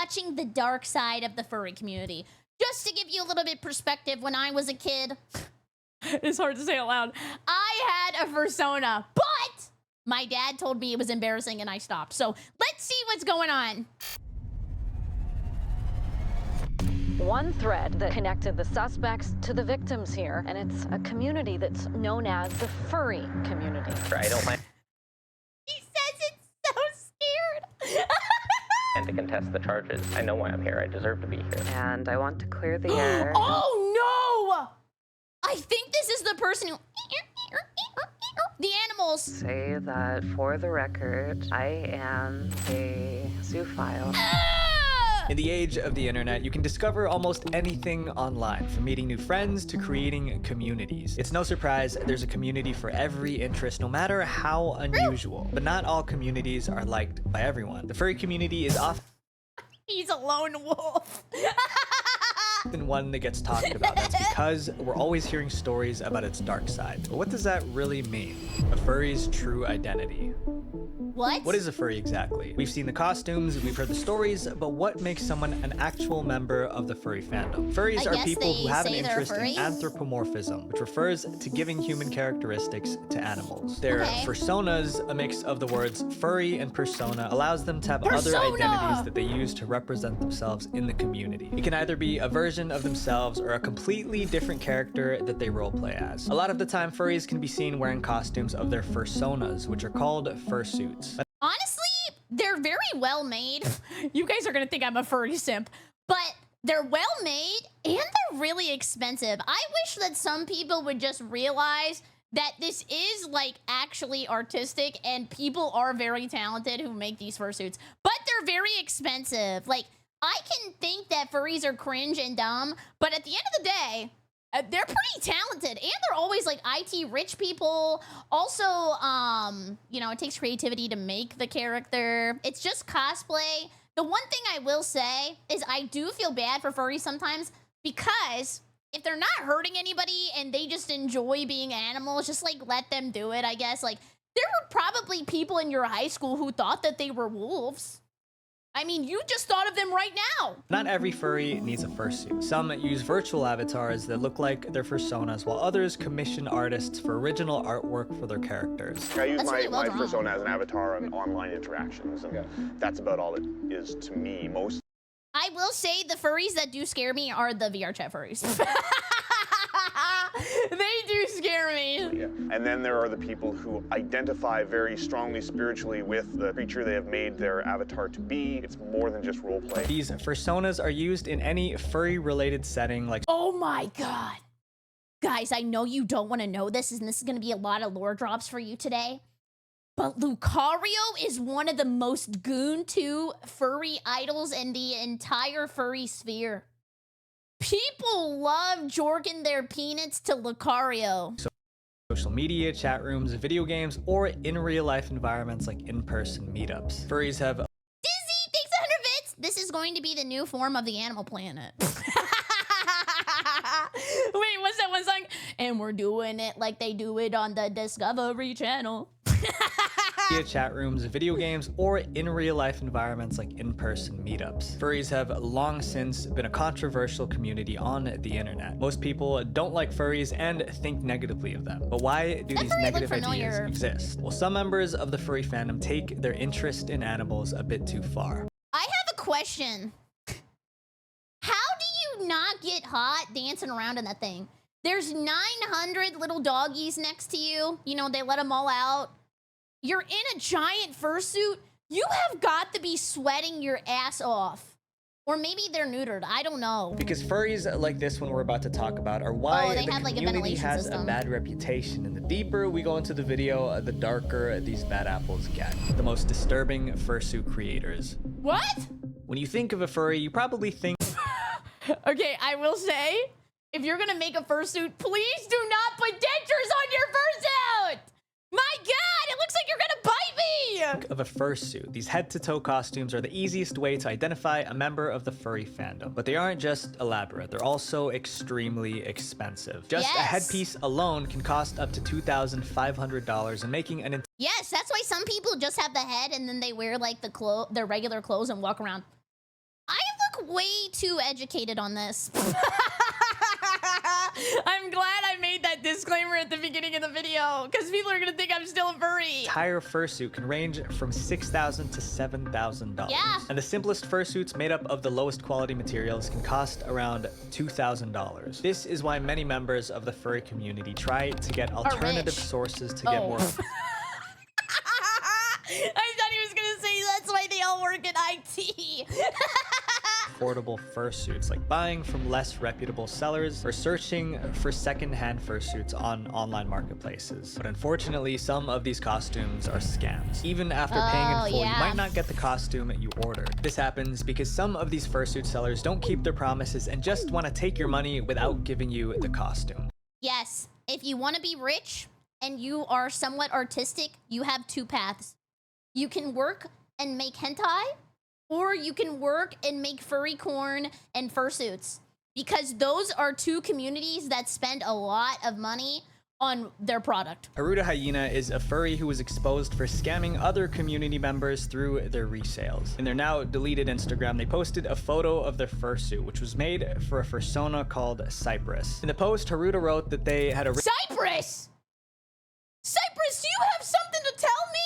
watching the dark side of the furry community. Just to give you a little bit perspective, when I was a kid, it's hard to say out loud, I had a fursona, but my dad told me it was embarrassing and I stopped. So let's see what's going on. One thread that connected the suspects to the victims here, and it's a community that's known as the furry community. I don't mind. He says it's so scared. And to contest the charges. I know why I'm here. I deserve to be here. And I want to clear the air. Oh no! I think this is the person who... The animals. Say that for the record, I am a zoophile. In the age of the internet, you can discover almost anything online, from meeting new friends to creating communities. It's no surprise there's a community for every interest, no matter how unusual. But not all communities are liked by everyone. The furry community is often... He's a lone wolf. one that gets talked about. That's because we're always hearing stories about its dark side. But what does that really mean? A furry's true identity. What? What is a furry exactly? We've seen the costumes, we've heard the stories, but what makes someone an actual member of the furry fandom? Furries are people who have an interest in anthropomorphism, which refers to giving human characteristics to animals. Their fursonas, a mix of the words furry and persona, allows them to have other identities that they use to represent themselves in the community. It can either be a version of themselves or a completely different character that they roleplay as. A lot of the time, furries can be seen wearing costumes of their fursonas, which are called fursuits. Honestly, they're very well made. You guys are gonna think I'm a furry simp, but they're well made and they're really expensive. I wish that some people would just realize that this is like actually artistic and people are very talented who make these fursuits, but they're very expensive. Like, I can think that furries are cringe and dumb, but at the end of the day, they're pretty talented, and they're always like IT rich people. Also, you know, it takes creativity to make the character. It's just cosplay. The one thing I will say is I do feel bad for furries sometimes, because if they're not hurting anybody and they just enjoy being animals, just like let them do it, I guess. Like, there were probably people in your high school who thought that they were wolves. I mean, you just thought of them right now. Not every furry needs a fursuit. Some use virtual avatars that look like their fursonas, while others commission artists for original artwork for their characters. I use my persona as an avatar in online interactions, and that's about all it is to me. Most. I will say the furries that do scare me are the VR chat furries. They do scare me. Yeah. And then there are the people who identify very strongly spiritually with the creature they have made their avatar to be. It's more than just roleplay. These fursonas are used in any furry-related setting, like... Oh my god. Guys, I know you don't want to know this, and this is going to be a lot of lore drops for you today. But Lucario is one of the most goon-to furry idols in the entire furry sphere. People love jorking their peanuts to Lucario. Social media, chat rooms, video games, or in real-life environments like in-person meetups. Furries have... Dizzy, thanks 100 bits! This is going to be the new form of the Animal Planet. Wait, what's that one song? And we're doing it like they do it on the Discovery Channel. Chat rooms, video games, or in real-life environments like in-person meetups. Furries have long since been a controversial community on the internet. Most people don't like furries and think negatively of them. But why do these negative ideas exist? Well, some members of the furry fandom take their interest in animals a bit too far. I have a question. How do you not get hot dancing around in that thing? There's 900 little doggies next to you. You know, they let them all out. You're in a giant fursuit. You have got to be sweating your ass off. Or maybe they're neutered. I don't know. Because furries like this one we're about to talk about are why the community has a bad reputation. And the deeper we go into the video, the darker these bad apples get. The most disturbing fursuit creators. What? When you think of a furry, you probably think... Okay, I will say, if you're gonna make a fursuit, please do not put dentures on your fursuit! My god, it looks like you're gonna bite me! Of a fursuit. These head-to-toe costumes are the easiest way to identify a member of the furry fandom. But they aren't just elaborate, they're also extremely expensive. Just a headpiece alone can cost up to $2,500, and making an... Yes, that's why some people just have the head and then they wear like their regular clothes and walk around. I look way too educated on this. I'm glad I made that disclaimer at the beginning of the video because people are gonna think I'm still a furry. Entire fursuit can range from $6,000 to $7,000. Yeah. And the simplest fursuits made up of the lowest quality materials can cost around $2,000. This is why many members of the furry community try to get alternative sources to get more. I thought he was gonna say that's why they all work in IT. Affordable fursuits, like buying from less reputable sellers or searching for second-hand fursuits on online marketplaces. But unfortunately, some of these costumes are scams. Even after paying in full, you might not get the costume you ordered. This happens because some of these fursuit sellers don't keep their promises and just want to take your money without giving you the costume. Yes, if you want to be rich and you are somewhat artistic, you have two paths. You can work and make hentai, or you can work and make furry corn and fursuits, because those are two communities that spend a lot of money on their product. Haruta Hyena is a furry who was exposed for scamming other community members through their resales. In their now deleted Instagram, they posted a photo of their fursuit, which was made for a fursona called Cypress. In the post, Haruta wrote that they had a Cypress! Cypress, do you have something to tell me?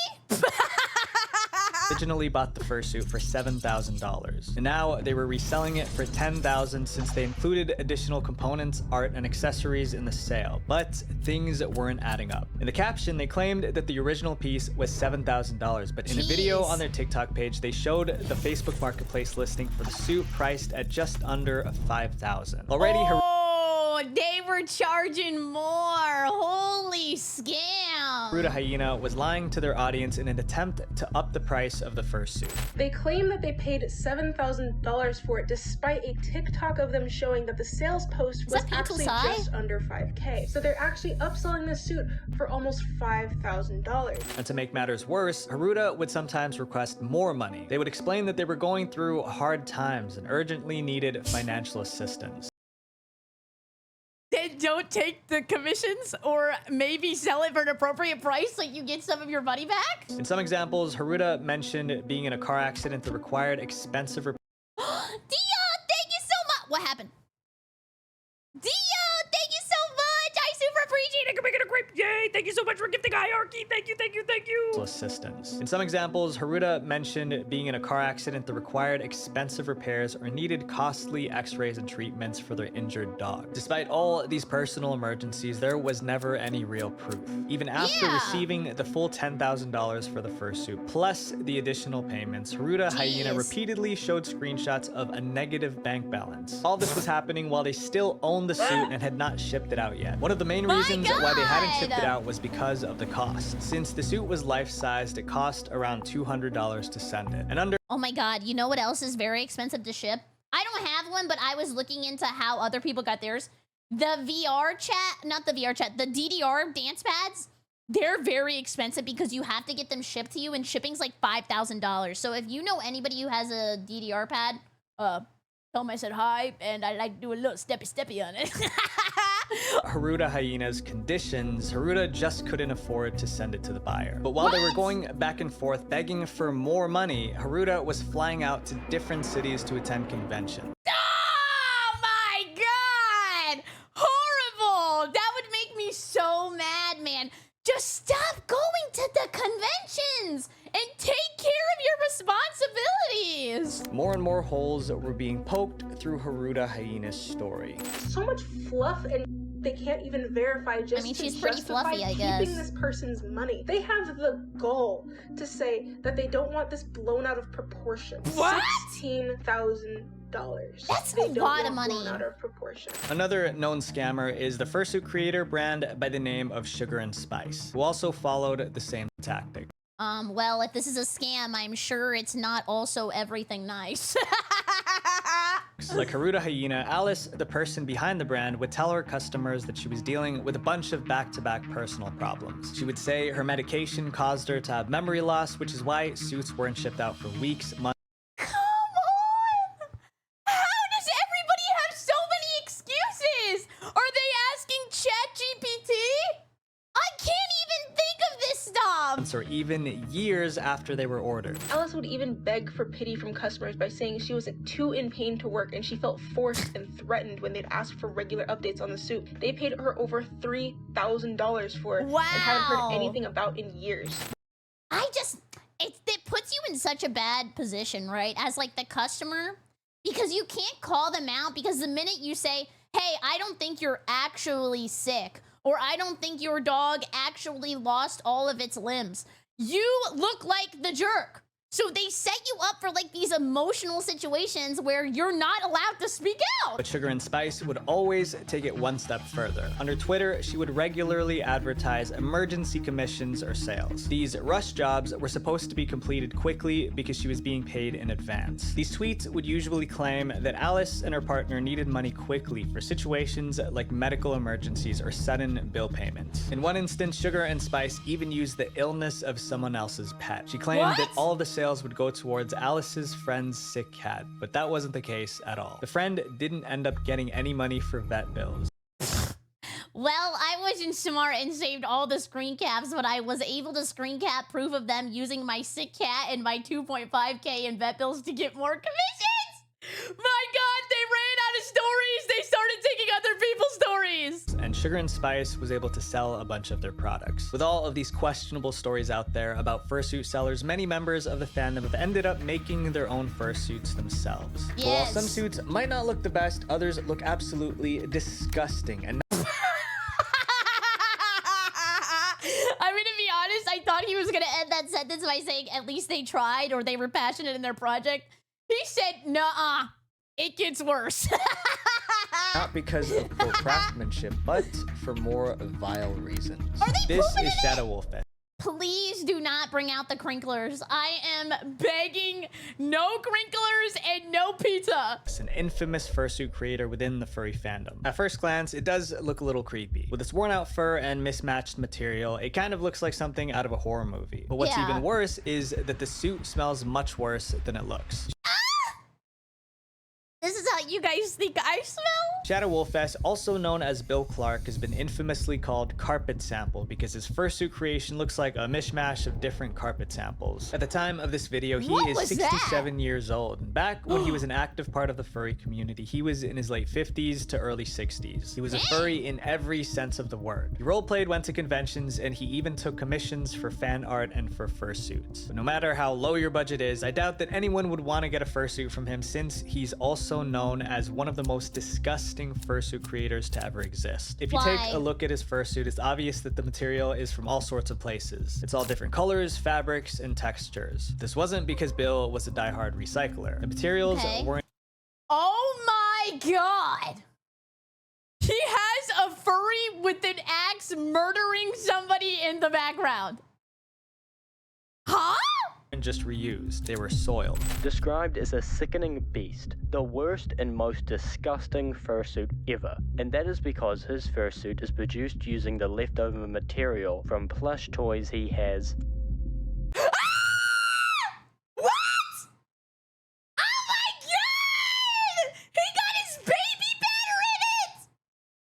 originally bought the fursuit for $7,000, and now they were reselling it for $10,000 since they included additional components, art, and accessories in the sale. But things weren't adding up. In the caption, they claimed that the original piece was $7,000, but in a video on their TikTok page, they showed the Facebook Marketplace listing for the suit priced at just under $5,000. Already, they were charging more. Holy scam. Haruta Hyena was lying to their audience in an attempt to up the price of the fursuit. They claim that they paid $7,000 for it, despite a TikTok of them showing that the sales post was actually just under $5K. So they're actually upselling this suit for almost $5,000. And to make matters worse, Haruta would sometimes request more money. They would explain that they were going through hard times and urgently needed financial assistance. Then don't take the commissions, or maybe sell it for an appropriate price so you get some of your money back? In some examples, Haruta mentioned being in a car accident that required expensive repairs. Dio, thank you so much. What happened? Dio, thank you so much. I super appreciate it. Come make it a great yay. Thank you so much for gifting hierarchy. Thank you, thank you, thank you. Assistance. In some examples, Haruta mentioned being in a car accident that required expensive repairs or needed costly x-rays and treatments for their injured dog. Despite all these personal emergencies, there was never any real proof. Even after receiving the full $10,000 for the fursuit, plus the additional payments, Haruta Hyena repeatedly showed screenshots of a negative bank balance. All this was happening while they still owned the suit and had not shipped it out yet. One of the main reasons why they hadn't shipped it out was because of the cost. Since the suit was life-sized, it cost around $200 to send it. And under— Oh my god, you know what else is very expensive to ship? I don't have one, but I was looking into how other people got theirs. The VR chat, not the VR chat, the DDR dance pads, they're very expensive because you have to get them shipped to you, and shipping's like $5,000. So if you know anybody who has a DDR pad, tell them I said hi, and I like to do a little steppy on it. Haruta Hyena's conditions, Haruta just couldn't afford to send it to the buyer. But while they were going back and forth begging for more money, Haruta was flying out to different cities to attend conventions. Oh my god! Horrible! That would make me so mad, man. Just stop going to the conventions and take care of your responsibilities. More and more holes were being poked through Haruta Hyena's story. So much fluff, and they can't even verify just she's to pretty justify fluffy, I guess. keeping this person's money. They have the gall to say that they don't want this blown out of proportion. What? $16,000. That's they a don't lot want of money. Blown out of proportion. Another known scammer is the fursuit creator brand by the name of Sugar and Spice, who also followed the same tactic. Well, if this is a scam, I'm sure it's not also everything nice. Like Haruta Hyena, Alice, the person behind the brand, would tell her customers that she was dealing with a bunch of back-to-back personal problems. She would say her medication caused her to have memory loss, which is why suits weren't shipped out for weeks, months. Come on! How does everybody have so many excuses? Are they asking ChatGPT? I can't even think of this stuff. months or even years after they were ordered. Alice would even beg for pity from customers by saying she was too in pain to work and she felt forced and threatened when they'd ask for regular updates on the suit. They paid her over $3,000 for it and haven't heard anything about in years. It puts you in such a bad position, right? As like the customer, because you can't call them out, because the minute you say, hey, I don't think you're actually sick, or I don't think your dog actually lost all of its limbs, you look like the jerk. So they set you up for like these emotional situations where you're not allowed to speak out. But Sugar and Spice would always take it one step further. Under Twitter, she would regularly advertise emergency commissions or sales. These rush jobs were supposed to be completed quickly because she was being paid in advance. These tweets would usually claim that Alice and her partner needed money quickly for situations like medical emergencies or sudden bill payments. In one instance, Sugar and Spice even used the illness of someone else's pet. She claimed that all the sales would go towards Alice's friend's sick cat, but that wasn't the case at all. The friend didn't end up getting any money for vet bills. Well, I wasn't smart and saved all the screen caps, but I was able to screen cap proof of them using my sick cat and my 2.5K in vet bills to get more commissions. My God, they ran out of stories. They started taking other people's stories. And Sugar and Spice was able to sell a bunch of their products. With all of these questionable stories out there about fursuit sellers, many members of the fandom have ended up making their own fursuits themselves. Yes. While some suits might not look the best, others look absolutely disgusting. And I mean, to be honest, I thought he was going to end that sentence by saying at least they tried or they were passionate in their project. He said, nuh-uh, it gets worse. not because of poor craftsmanship, but for more vile reasons. This is Shadow Wolfess. Please do not bring out the crinklers. I am begging, no crinklers and no pizza. It's an infamous fursuit creator within the furry fandom. At first glance, it does look a little creepy. With its worn out fur and mismatched material, it kind of looks like something out of a horror movie. But what's even worse is that the suit smells much worse than it looks. This is how you guys think I smell? Shadow Wolfess, also known as Bill Clark, has been infamously called Carpet Sample because his fursuit creation looks like a mishmash of different carpet samples. At the time of this video, he is 67 years old. Back when he was an active part of the furry community, he was in his late 50s to early 60s. He was a furry in every sense of the word. He roleplayed, went to conventions, and he even took commissions for fan art and for fursuits. But no matter how low your budget is, I doubt that anyone would want to get a fursuit from him since he's also known as one of the most disgusting fursuit creators to ever exist. If you take a look at his fursuit, it's obvious that the material is from all sorts of places. It's all different colors, fabrics, and textures. This wasn't because Bill was a diehard recycler. The materials weren't— Oh my God! He has a furry with an axe murdering somebody in the background. Huh? And just reused. They were soiled. Described as a sickening beast, the worst and most disgusting fursuit ever. And that is because his fursuit is produced using the leftover material from plush toys he has. What? Oh my God! He got his baby batter in it!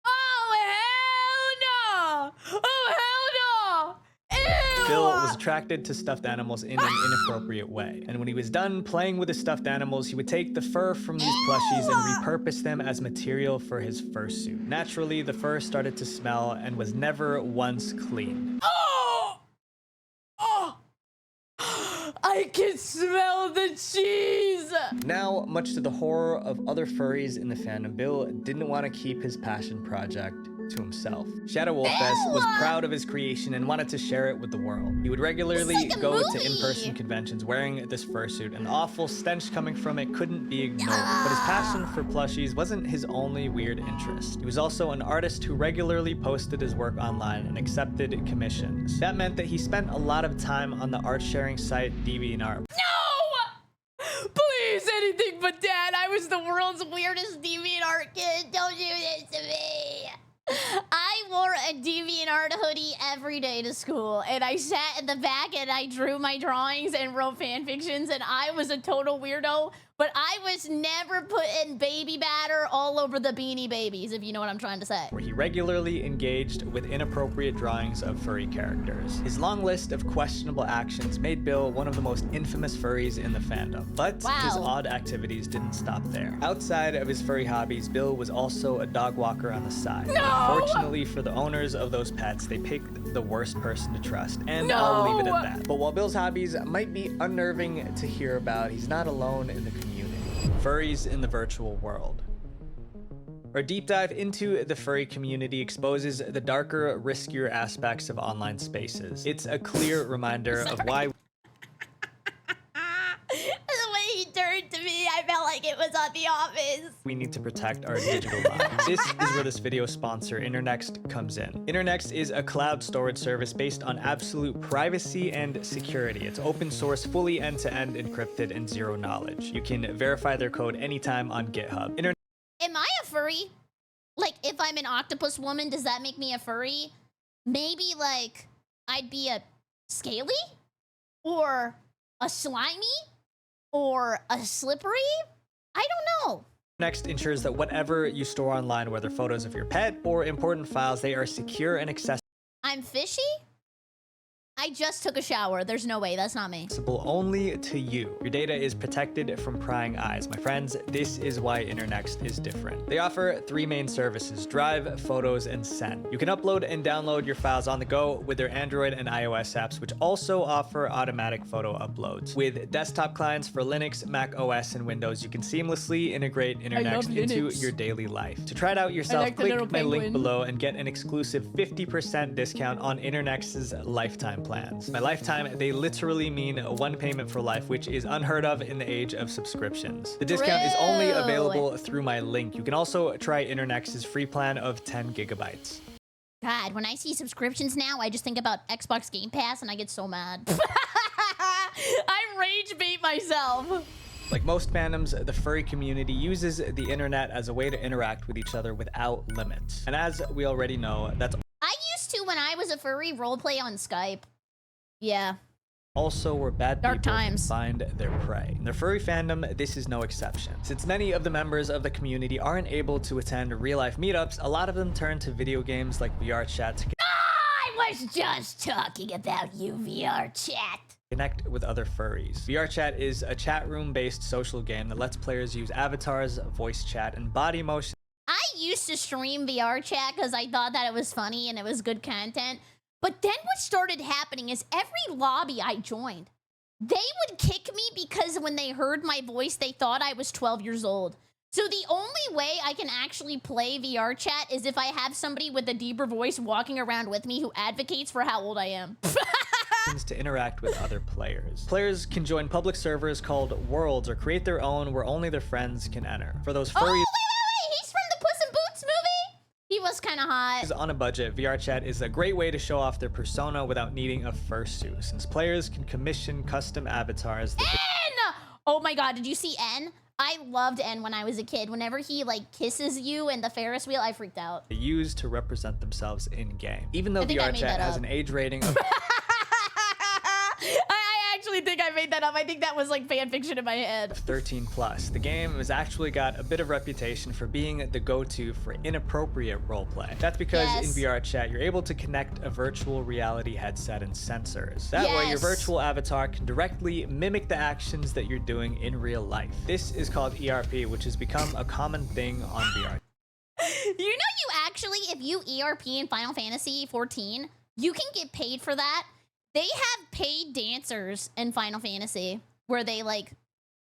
Oh hell no! Oh hell no! Ew! Bill was attracted to stuffed animals in an inappropriate way. And when he was done playing with the stuffed animals, he would take the fur from these plushies and repurpose them as material for his fursuit. Naturally, the fur started to smell and was never once clean. Oh! Oh! I can smell the cheese! Now, much to the horror of other furries in the fandom, Bill didn't want to keep his passion project to himself. Shadow Wolfess was proud of his creation and wanted to share it with the world. He would regularly go to in-person conventions wearing this fursuit, and the awful stench coming from it couldn't be ignored. But his passion for plushies wasn't his only weird interest. He was also an artist who regularly posted his work online and accepted commissions. That meant that he spent a lot of time on the art-sharing site DeviantArt. No! Please, anything but that. I was the world's weirdest DeviantArt kid. Don't do this to me. I wore a DeviantArt hoodie every day to school, and I sat in the back and I drew my drawings and wrote fan fictions, and I was a total weirdo but I was never putting baby batter all over the Beanie Babies, if you know what I'm trying to say. Where he regularly engaged with inappropriate drawings of furry characters. His long list of questionable actions made Bill one of the most infamous furries in the fandom. But his odd activities didn't stop there. Outside of his furry hobbies, Bill was also a dog walker on the side. Fortunately for the owners of those pets, they picked the worst person to trust, and I'll leave it at that. But while Bill's hobbies might be unnerving to hear about, he's not alone in the community. Furries in the virtual world. Our deep dive into the furry community exposes the darker, riskier aspects of online spaces. It's a clear reminder of why the way he turned to me, I felt like it was on The Office. we need to protect our digital lives. This is where this video sponsor, Internext, comes in. Internext is a cloud storage service based on absolute privacy and security. It's open source, fully end-to-end encrypted, and zero knowledge. You can verify their code anytime on GitHub. Am I a furry? Like, if I'm an octopus woman, does that make me a furry? Maybe, like, I'd be a scaly? Or a slimy? Or a slippery? I don't know. Next ensures that whatever you store online, whether photos of your pet or important files, they are secure and accessible I'm fishy? I just took a shower. There's no way. That's not me. only to you. Your data is protected from prying eyes. My friends, this is why Internext is different. They offer 3 main services: Drive, Photos, and Send. You can upload and download your files on the go with their Android and iOS apps, which also offer automatic photo uploads. With desktop clients for Linux, Mac OS, and Windows, you can seamlessly integrate Internext into your daily life. To try it out yourself, click my link below and get an exclusive 50% discount on Internext's lifetime plans. By lifetime, they literally mean one payment for life, which is unheard of in the age of subscriptions. The discount is only available through my link. You can also try Internext's free plan of 10 gigabytes. God, when I see subscriptions now, I just think about Xbox Game Pass and I get so mad. I rage bait myself. Like most fandoms, the furry community uses the internet as a way to interact with each other without limits. And as we already know, that's I used to, when I was a furry, roleplay on Skype. Yeah. also where bad Dark people times. can find their prey. In the furry fandom, this is no exception. Since many of the members of the community aren't able to attend real-life meetups, a lot of them turn to video games like VR chat to I was just talking about you, VR chat. connect with other furries. VR chat is a chat room-based social game that lets players use avatars, voice chat, and body motion. I used to stream VR chat because I thought that it was funny and it was good content. But then what started happening is every lobby I joined, they would kick me because when they heard my voice, they thought I was 12 years old. So the only way I can actually play VR chat is if I have somebody with a deeper voice walking around with me who advocates for how old I am. To interact with other players. Players can join public servers called worlds or create their own where only their friends can enter. For those furries He's from the Puss in Boots movie? He was kind of hot. on a budget, VR chat is a great way to show off their persona without needing a fursuit, since players can commission custom avatars that N! Oh my god, did you see N? I loved N when I was a kid. Whenever he like kisses you in the Ferris wheel, I freaked out. they use to represent themselves in-game. Even though I think I VR made chat that has up. an age rating of I actually think I made that up. I think that was like fan fiction in my head. 13 plus. The game has actually got a bit of reputation for being the go-to for inappropriate roleplay. That's because Yes. in VR chat, you're able to connect a virtual reality headset and sensors. That way, your Yes. virtual avatar can directly mimic the actions that you're doing in real life. This is called ERP, which has become a common thing on VR. You know, you actually, if you ERP in Final Fantasy 14, you can get paid for that. They have paid dancers in Final Fantasy where they like,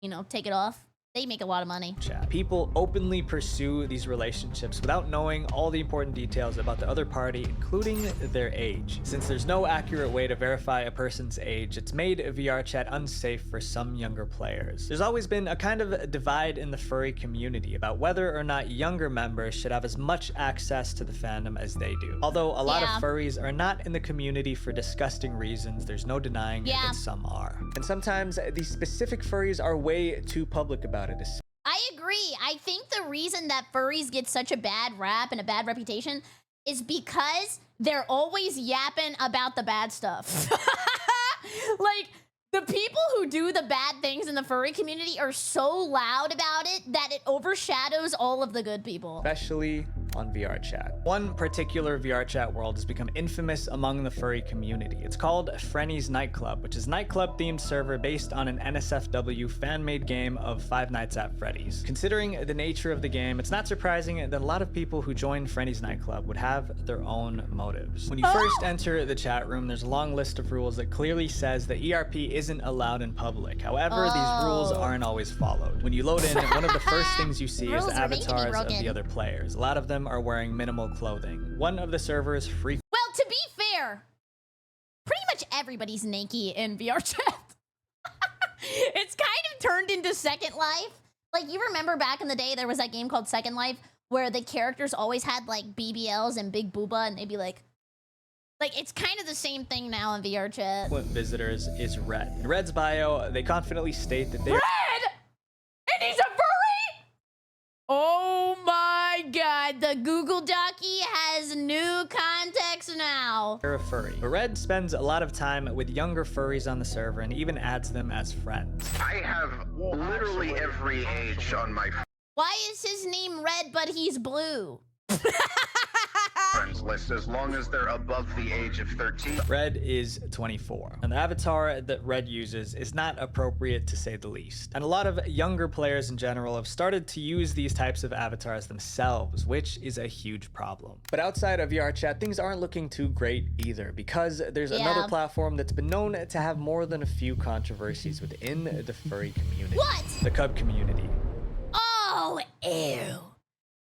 you know, take it off. They make a lot of money. Chat. People openly pursue these relationships without knowing all the important details about the other party, including their age. Since there's no accurate way to verify a person's age, it's made VR chat unsafe for some younger players. There's always been a kind of a divide in the furry community about whether or not younger members should have as much access to the fandom as they do. Although a lot of furries are not in the community for disgusting reasons, there's no denying that some are. And sometimes these specific furries are way too public about it. I agree. I think the reason that furries get such a bad rap and a bad reputation is because they're always yapping about the bad stuff. Like, The people who do the bad things in the furry community are so loud about it that it overshadows all of the good people. Especially on VR chat. One particular VR chat world has become infamous among the furry community. It's called Frenny's Nightclub, which is a nightclub-themed server based on an NSFW fan-made game of Five Nights at Freddy's. Considering the nature of the game, it's not surprising that a lot of people who join Frenny's Nightclub would have their own motives. When you first enter the chat room, there's a long list of rules that clearly says that ERP isn't allowed in public. However, these rules aren't always followed. When you load in, one of the first things you see is the avatars of the other players. A lot of them are wearing minimal clothing. One of the servers free. Well, to be fair, pretty much everybody's naked in VR chat. It's kind of turned into Second Life. Like, you remember back in the day, there was that game called Second Life where the characters always had like BBLs and big booba, and they'd be like, it's kind of the same thing now in VR chat. Visitors is Red. In Red's bio, they confidently state that they Red! And he's a furry? Oh my god, the Google Docky has new context now. are a furry. But Red spends a lot of time with younger furries on the server and even adds them as friends. I have literally every age on my Why is his name Red but he's blue? friends list as long as they're above the age of 13. Red is 24, and the avatar that Red uses is not appropriate to say the least. And a lot of younger players in general have started to use these types of avatars themselves, which is a huge problem. But outside of VR chat, things aren't looking too great either, because there's another platform that's been known to have more than a few controversies within the furry community. What? The Cub community. Oh, ew.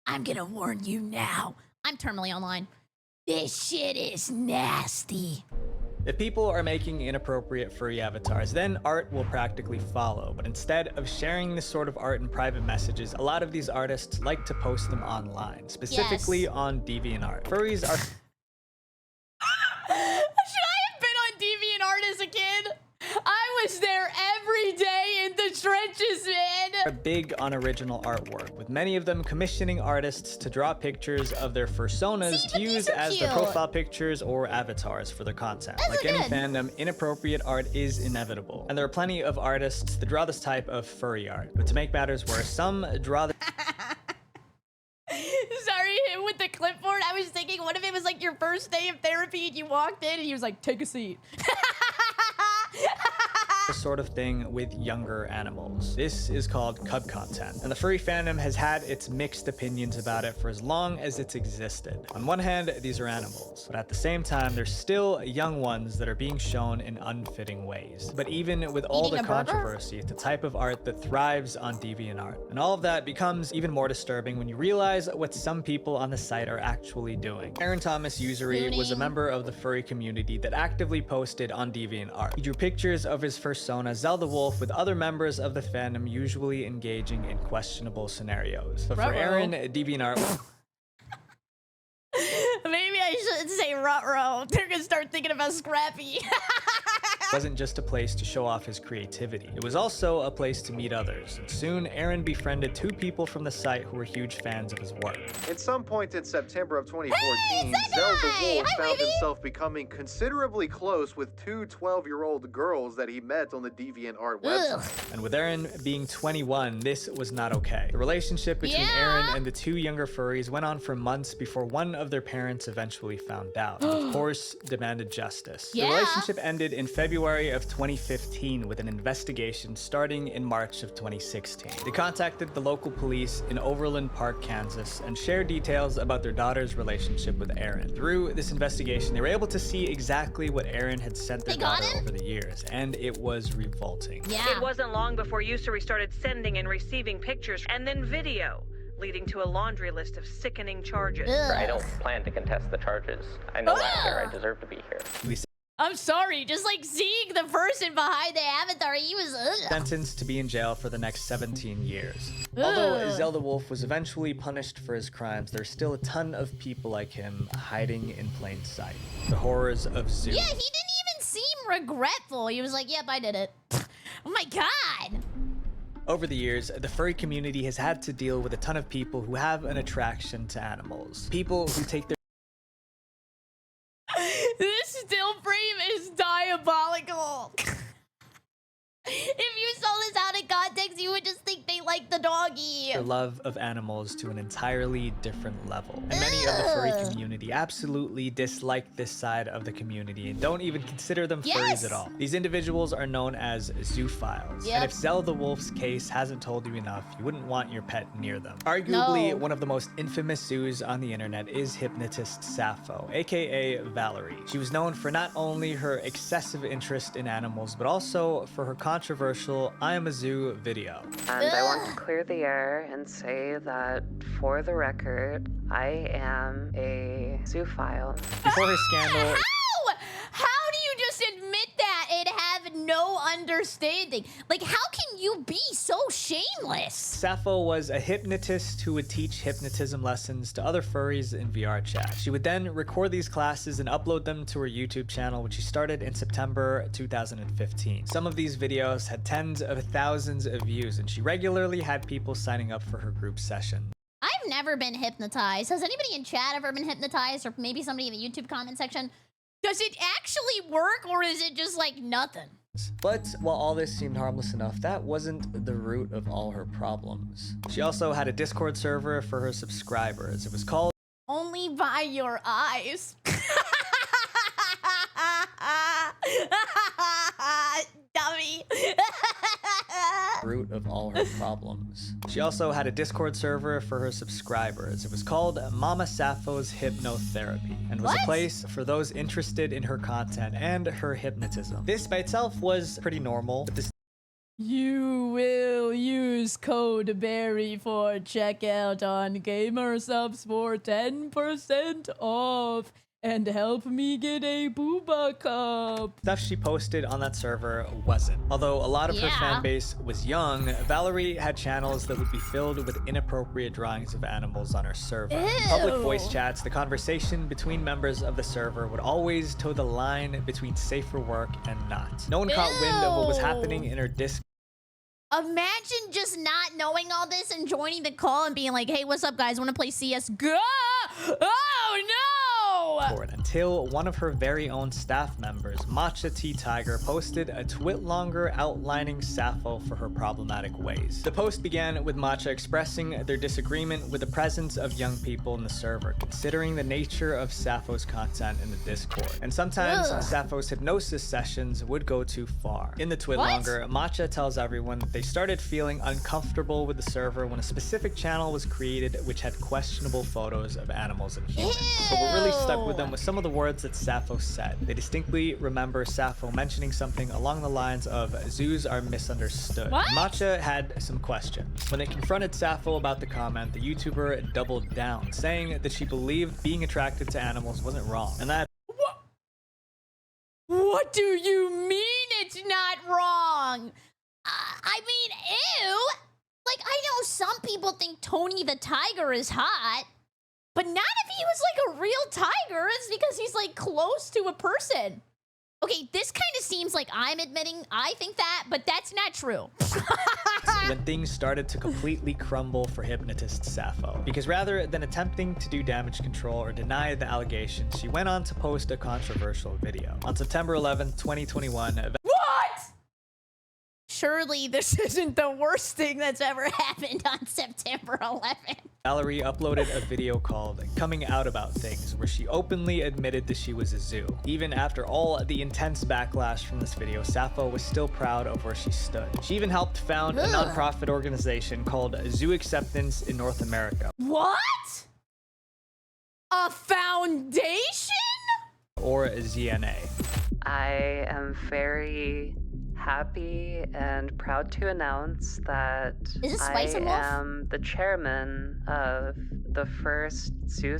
I'm gonna warn you now. I'm terminally online. This shit is nasty. If people are making inappropriate furry avatars, then art will practically follow. But instead of sharing this sort of art in private messages, a lot of these artists like to post them online, specifically on DeviantArt. Furries are... Should I have been on DeviantArt as a kid? I was there every day in the trenches, man. Are big on original artwork, with many of them commissioning artists to draw pictures of their fursonas to use as their profile pictures or avatars for their content. Like any fandom, inappropriate art is inevitable, and there are plenty of artists that draw this type of furry art. But to make matters worse, some draw the Sorry, with the clipboard, I was thinking, what if it was like your first day of therapy and you walked in and he was like, take a seat. sort of thing with younger animals. This is called cub content, and the furry fandom has had its mixed opinions about it for as long as it's existed. On one hand, these are animals, but at the same time, there's still young ones that are being shown in unfitting ways. But even with all the controversy, it's a type of art that thrives on DeviantArt. And all of that becomes even more disturbing when you realize what some people on the site are actually doing. Aaron Thomas Usury was a member of the furry community that actively posted on DeviantArt. He drew pictures of his fursona Zelda Wolf with other members of the fandom usually engaging in questionable scenarios. But for Aaron, DeviantArt... Maybe I shouldn't say ruh-roh. They're gonna start thinking about Scrappy. wasn't just a place to show off his creativity. It was also a place to meet others. And soon, Aaron befriended two people from the site who were huge fans of his work. At some point in September of 2014, Zelda Wolf found himself becoming considerably close with two 12-year-old girls that he met on the DeviantArt website. And with Aaron being 21, this was not okay. The relationship between Aaron and the two younger furries went on for months before one of their parents eventually found out. And of course, demanded justice. The relationship ended in February of 2015 with an investigation starting in March of 2016. They contacted the local police in Overland Park, Kansas, and shared details about their daughter's relationship with Aaron. Through this investigation, they were able to see exactly what Aaron had sent their daughter over the years, and it was revolting. It wasn't long before Usury started sending and receiving pictures and then video, leading to a laundry list of sickening charges. I don't plan to contest the charges. I know I'm here. I deserve to be here. I'm sorry, just like seeing the person behind the avatar, he was sentenced to be in jail for the next 17 years. Although Zelda Wolf was eventually punished for his crimes, there's still a ton of people like him hiding in plain sight. The horrors of Zoo. Yeah, he didn't even seem regretful. He was like, yep, I did it. Oh my god. Over the years, the furry community has had to deal with a ton of people who have an attraction to animals. People who take their This still frame is diabolical. If you saw this out of context, you would just think they like the doggy. Their love of animals to an entirely different level. And many of the furry community absolutely dislike this side of the community and don't even consider them furries at all. These individuals are known as zoophiles. And if Zell the Wolf's case hasn't told you enough, you wouldn't want your pet near them. Arguably, one of the most infamous zoos on the internet is hypnotist Sappho, aka Valerie. She was known for not only her excessive interest in animals, but also for her controversial I Am a Zoo video. And I want to clear the air and say that, for the record, I am a zoophile. Before her scandal... How do you just admit that and have no understanding? Like, how can you be so shameless? Sappho was a hypnotist who would teach hypnotism lessons to other furries in VR chat. She would then record these classes and upload them to her YouTube channel, which she started in September 2015. Some of these videos had tens of thousands of views, and she regularly had people signing up for her group session. I've never been hypnotized. Has anybody in chat ever been hypnotized? Or maybe somebody in the YouTube comment section? Does it actually work, or is it just like nothing? But while all this seemed harmless enough, that wasn't the root of all her problems. She also had a Discord server for her subscribers. It was called Only by Your Eyes. Dummy. Root of all her problems. She also had a Discord server for her subscribers. It was called Mama Sappho's Hypnotherapy and was a place for those interested in her content and her hypnotism. This by itself was pretty normal, but this You will use code Berry for checkout on Gamer Subs for 10% off. And help me get a booba cup. stuff she posted on that server wasn't. Although a lot of her fan base was young, Valerie had channels that would be filled with inappropriate drawings of animals on her server. In public voice chats, the conversation between members of the server would always toe the line between safe for work and not. No one caught wind of what was happening in her Discord. Imagine just not knowing all this and joining the call and being like, hey, what's up, guys? Want to play CSGO? Oh, no! Until one of her very own staff members, Matcha T Tiger, posted a twit longer outlining Sappho for her problematic ways. The post began with Matcha expressing their disagreement with the presence of young people in the server, considering the nature of Sappho's content in the Discord. And sometimes Sappho's hypnosis sessions would go too far. In the twit longer, Matcha tells everyone that they started feeling uncomfortable with the server when a specific channel was created which had questionable photos of animals and humans. But what really stuck with them was some of the words that Sappho said. They distinctly remember Sappho mentioning something along the lines of zoos are misunderstood. Matcha had some questions. When they confronted Sappho about the comment, the YouTuber doubled down, saying that she believed being attracted to animals wasn't wrong, and that What do you mean it's not wrong? I mean, ew! Like, I know some people think Tony the Tiger is hot, but not if he was like a real tiger. It's because he's like close to a person. Okay, this kind of seems like I'm admitting I think that, but that's not true. when things started to completely crumble for hypnotist Sappho. Because rather than attempting to do damage control or deny the allegations, she went on to post a controversial video. On September 11th, 2021, Surely this isn't the worst thing that's ever happened on September 11th. Valerie uploaded a video called Coming Out About Things, where she openly admitted that she was a zoo. Even after all the intense backlash from this video, Sappho was still proud of where she stood. She even helped found a nonprofit organization called Zoo Acceptance in North America. What? A foundation? Or ZNA. I am very happy and proud to announce that I am the chairman of the first zoo.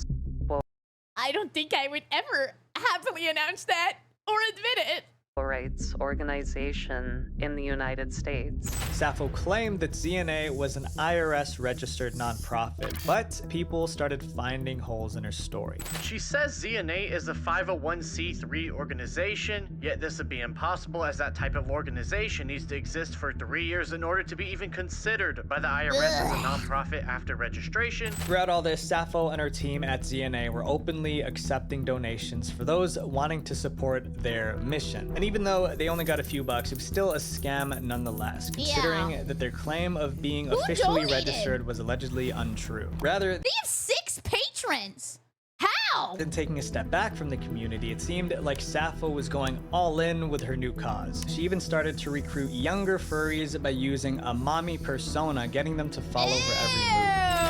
I don't think I would ever happily announce that or admit it. Rights organization in the United States. Sappho claimed that ZNA was an IRS-registered nonprofit, but people started finding holes in her story. She says ZNA is a 501c3 organization, yet this would be impossible as that type of organization needs to exist for 3 years in order to be even considered by the IRS as a nonprofit after registration. Throughout all this, Sappho and her team at ZNA were openly accepting donations for those wanting to support their mission. And even though they only got a few bucks, it was still a scam nonetheless, considering that their claim of being officially registered was allegedly untrue. Rather, they have 6 patrons. How? Then taking a step back from the community, it seemed like Sappho was going all in with her new cause. She even started to recruit younger furries by using a mommy persona, getting them to follow her every move.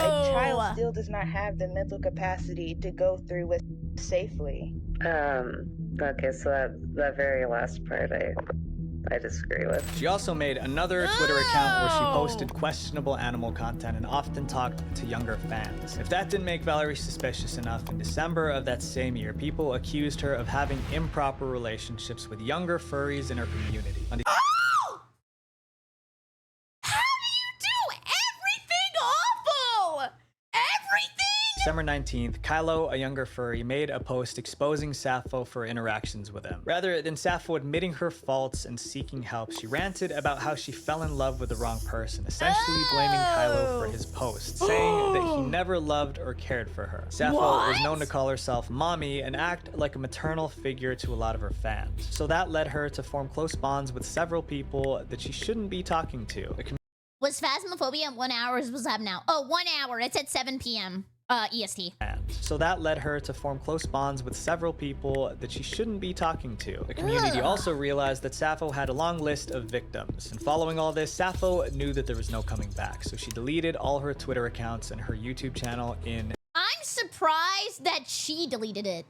A child still does not have the mental capacity to go through with safely. Okay, so that very last part I disagree with. She also made another Twitter account where she posted questionable animal content and often talked to younger fans. If that didn't make Valerie suspicious enough, in December of that same year, people accused her of having improper relationships with younger furries in her community. Oh! How do you do everything awful? Everything? December 19th, Kylo, a younger furry, made a post exposing Sappho for interactions with him. Rather than Sappho admitting her faults and seeking help, she ranted about how she fell in love with the wrong person, essentially blaming Kylo for his post, saying that he never loved or cared for her. Sappho was known to call herself mommy and act like a maternal figure to a lot of her fans. So that led her to form close bonds with several people that she shouldn't be talking to. Was Phasmophobia 1 hour? What's up now? Oh, 1 hour. It's at 7 p.m. EST. So that led her to form close bonds with several people that she shouldn't be talking to. The community also realized that Sappho had a long list of victims. And following all this, Sappho knew that there was no coming back. So she deleted all her Twitter accounts and her YouTube channel in... I'm surprised that she deleted it.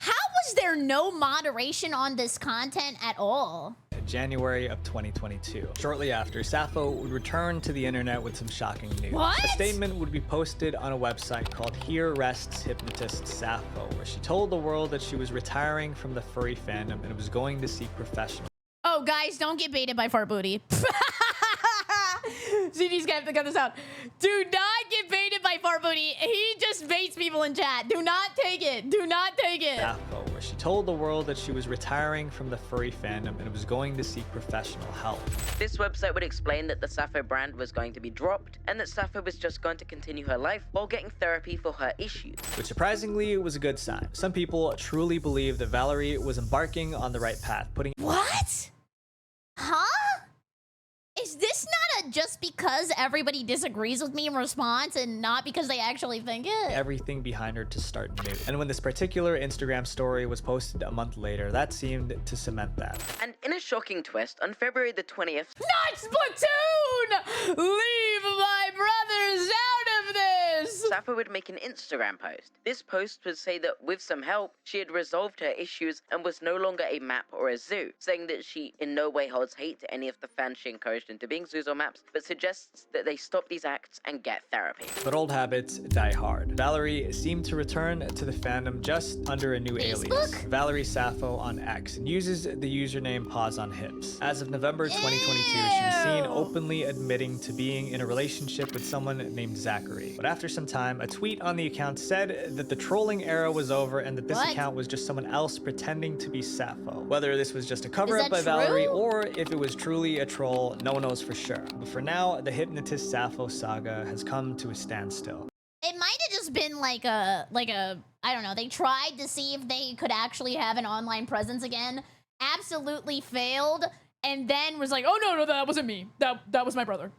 How was there no moderation on this content at all? January of 2022. Shortly after, Sappho would return to the internet with some shocking news. What? A statement would be posted on a website called Here Rests Hypnotist Sappho, where she told the world that she was retiring from the furry fandom and was going to seek professional. Oh, guys, don't get baited by fart booty. ZD's gonna have to cut this out. Do not get baited by fart booty. He just baits people in chat. Do not take it. Do not take it. Sappho, where she told the world that she was retiring from the furry fandom and was going to seek professional help. This website would explain that the Sappho brand was going to be dropped and that Sappho was just going to continue her life while getting therapy for her issues. Which surprisingly was a good sign. Some people truly believe that Valerie was embarking on the right path, putting... What? Huh? Is this not a just because everybody disagrees with me in response and not because they actually think it? Everything behind her to start new. And when this particular Instagram story was posted a month later, that seemed to cement that. And in a shocking twist, on February the 20th... Not Splatoon! Leave my brothers out of this! Sappho would make an Instagram post. This post would say that with some help, she had resolved her issues and was no longer a map or a zoo, saying that she in no way holds hate to any of the fans she encouraged into being zoos or maps, but suggests that they stop these acts and get therapy. But old habits die hard. Valerie seemed to return to the fandom just under a new alias, Valerie Sappho on X, and uses the username Paws on Hips. As of November 2022, she was seen openly admitting to being in a relationship with someone named Zachary. But after some time, a tweet on the account said that the trolling era was over and that this account was just someone else pretending to be Sappho. Whether this was just a cover-up by Valerie or if it was truly a troll, no one knows for sure. But for now, the Hypnotist Sappho saga has come to a standstill. It might have just been like a, I don't know, they tried to see if they could actually have an online presence again, absolutely failed, and then was like, oh no, that wasn't me. That was my brother.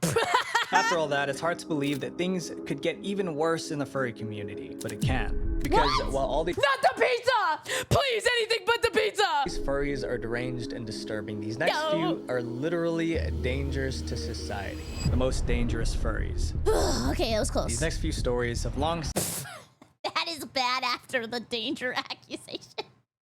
After all that, it's hard to believe that things could get even worse in the furry community, but it can. Because while all these— Not the pizza! Please, anything but the pizza! These furries are deranged and disturbing. These next few are literally dangers to society. The most dangerous furries. Okay, that was close. These next few stories have long— That is bad after the danger accusation.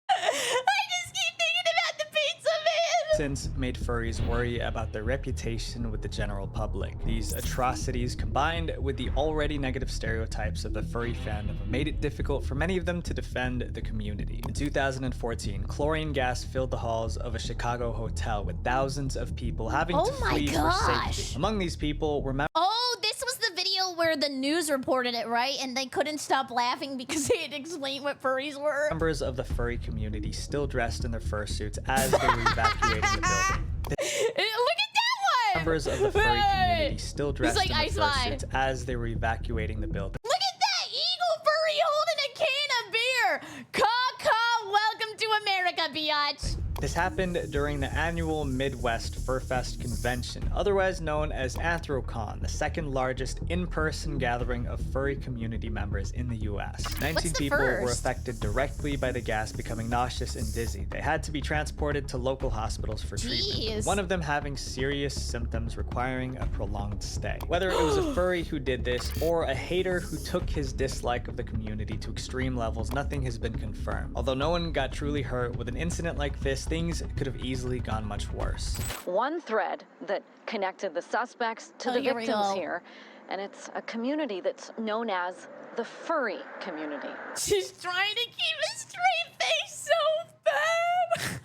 I just keep thinking about the pizza, man! Since made furries worry about their reputation with the general public. These atrocities, combined with the already negative stereotypes of the furry fandom, have made it difficult for many of them to defend the community. In 2014, chlorine gas filled the halls of a Chicago hotel with thousands of people having to flee for safety. Among these people were Oh, this was the video where the news reported it, right? And they couldn't stop laughing because they had explained what furries were. Members of the furry community still dressed in their fursuits as they were evacuating the building. Look at that one! Members of the furry community still dressed in their fursuits as they were evacuating the building. Look at that eagle furry holding a can of beer! Caw, welcome to America, biatch! This happened during the annual Midwest Fur Fest convention, otherwise known as Anthrocon, the second largest in-person gathering of furry community members in the US. 19 people were affected directly by the gas, becoming nauseous and dizzy. They had to be transported to local hospitals for treatment, one of them having serious symptoms requiring a prolonged stay. Whether it was a furry who did this or a hater who took his dislike of the community to extreme levels, nothing has been confirmed. Although no one got truly hurt, with an incident like this, things could have easily gone much worse. One thread that connected the suspects to the victims here, and it's a community that's known as the furry community. She's trying to keep a straight face so bad.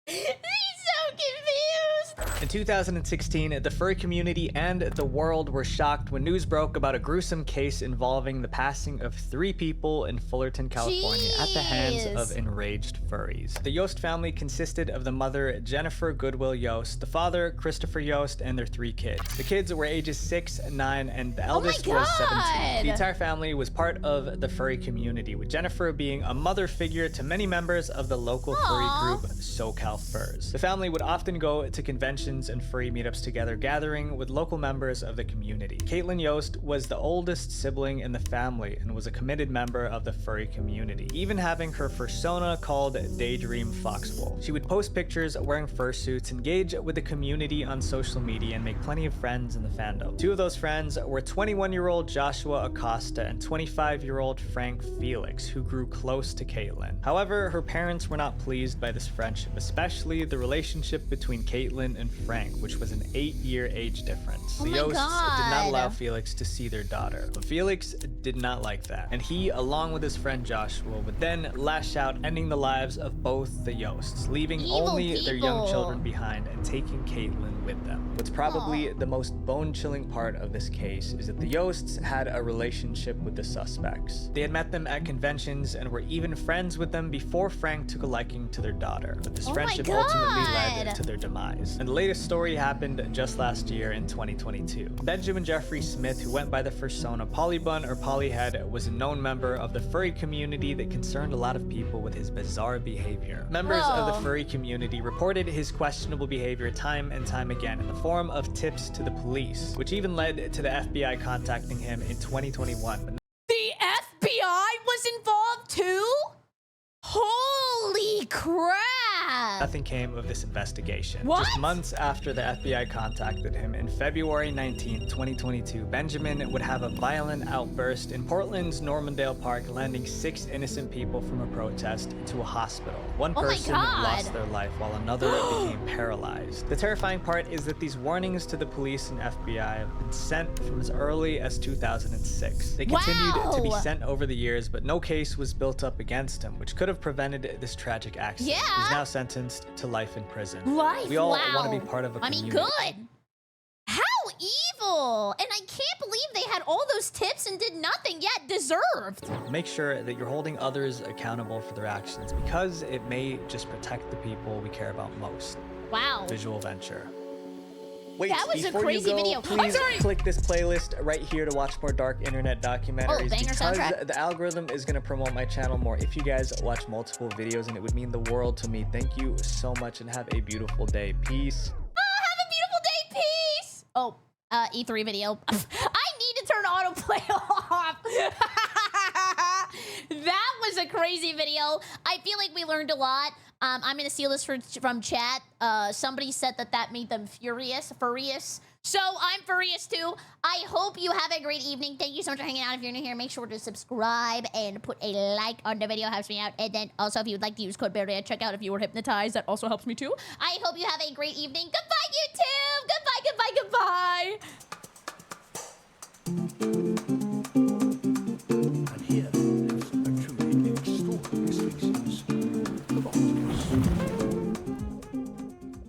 She's so confused. In 2016, the furry community and the world were shocked when news broke about a gruesome case involving the passing of 3 people in Fullerton, California at the hands of enraged furries. The Yost family consisted of the mother, Jennifer Goodwill Yost, the father, Christopher Yost, and their 3 kids. The kids were ages 6, 9, and the eldest was 17. The entire family was part of the furry community, with Jennifer being a mother figure to many members of the local furry group, SoCal Furs. The family would often go to conventions and furry meetups together, gathering with local members of the community. Caitlin Yost was the oldest sibling in the family and was a committed member of the furry community, even having her persona called Daydream Foxwolf. She would post pictures wearing fursuits, engage with the community on social media, and make plenty of friends in the fandom. 2 of those friends were 21-year-old Joshua Acosta and 25-year-old Frank Felix, who grew close to Caitlin. However, her parents were not pleased by this friendship, especially the relationship between Caitlin and Frank, which was an 8-year age difference. The Yosts did not allow Felix to see their daughter, but Felix did not like that, and he, along with his friend Joshua, would then lash out, ending the lives of both the Yosts, leaving only their young children behind and taking Caitlin with them. What's probably the most bone-chilling part of this case is that the Yosts had a relationship with the suspects. They had met them at conventions and were even friends with them before Frank took a liking to their daughter, but this friendship ultimately led to their demise. And the latest story happened just last year in 2022. Benjamin Jeffrey Smith, who went by the persona Polybun or Polyhead, was a known member of the furry community that concerned a lot of people with his bizarre behavior. Members of the furry community reported his questionable behavior time and time again in the form of tips to the police, which even led to the FBI contacting him in 2021. But the FBI was involved too? Holy crap! nothing came of this investigation. What? Just months after the FBI contacted him, in February 19, 2022, Benjamin would have a violent outburst in Portland's Normandale Park, landing 6 innocent people from a protest into a hospital. One person lost their life while another became paralyzed. The terrifying part is that these warnings to the police and FBI have been sent from as early as 2006. They continued to be sent over the years, but no case was built up against him, which could have prevented this tragic accident. He's now sentenced to life in prison. We all want to be part of a community. Good. How evil! And I can't believe they had all those tips and did nothing yet deserved. Make sure that you're holding others accountable for their actions, because it may just protect the people we care about most. Wow. Visual venture. Wait, that was a before crazy you go, video. Please click this playlist right here to watch more dark internet documentaries, banger because soundtrack. the algorithm is going to promote my channel more if you guys watch multiple videos, and it would mean the world to me. Thank you so much and have a beautiful day. Peace. Have a beautiful day. Peace. Oh, E3 video. I need to turn autoplay off. That was a crazy video. I feel like we learned a lot. I'm gonna steal this from chat. Somebody said that made them furious. So I'm furious too. I hope you have a great evening. Thank you so much for hanging out. If you're new here, make sure to subscribe and put a like on the video. Helps me out. And then also, if you would like to use code Berry at checkout, if you were hypnotized, that also helps me too. I hope you have a great evening. Goodbye, YouTube. Goodbye.